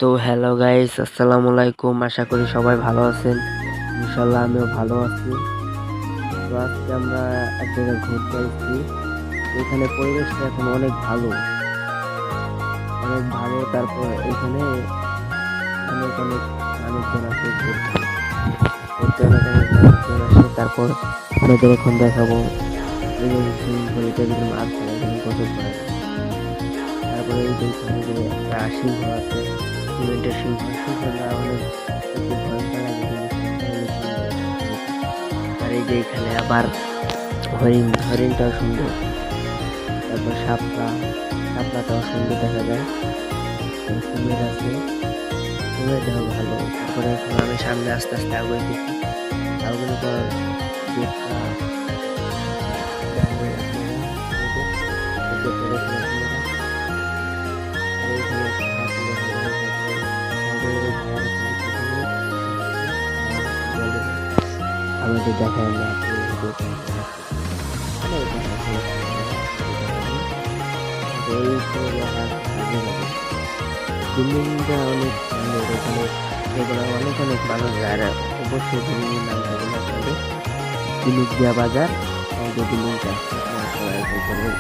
তো hello guys, আসসালামু আলাইকুম। আশা করি সবাই ভালো আছেন। ইনশাল্লাহ আমিও ভালো আছি। তো আজকে আমরা এক জায়গায় ঘুরতে আসছি। এখানে পরিবেশটা এখন অনেক ভালো, অনেক ভালো। তারপর এখানে অনেক অনেক মানুষজন আছে ঘুরতে, ঘুরতে অনেক অনেক মানুষজন আসে। তারপর আপনাদের এখন দেখাবো এই যে সুইমিং পুল, এটা কিন্তু মাছ ধরে, এখানে গোসল করে। তারপরে এই যে এখানে যে একটা সিংহ আছে, সিমেন্টের সিংহ। সিংহটা অনেক একটু ভয়ঙ্কর লাগে, কিন্তু সিংহটা অনেক সুন্দর। আর এই যে এখানে আবার হরিণ, হরিণটাও সুন্দর। তারপর শাপলা, শাপলাটাও সুন্দর দেখা যায়। কুমির আছে, কুমিরটাও ভালো। তারপরে এখন আমি সামনে আস্তে আস্তে আগাইতেছি, আগানোর পর গেটটা দেখা যায় আপনারা, এই যে গেটটা দেখুন আপনারা। আর এইখানে একটা হাতি দেখা যায়। তারপরে আমাদের ওই ভাইয়ারা কিন্তু পিছনে বলে আমাদের দেখায় না, আপনি ভিডিও করে অনেক দেখা ভালো এই তো দেখার ভালো লাগে। বিল্ডিংটা অনেক সুন্দর, এখানে এগুলো অনেক অনেক মানুষ যায়। আর অবশ্যই বিল্ডিং নাম থাকবে আপনাদের, বিলুকিয়া বাজার। এই যে বিল্ডিংটা সবাই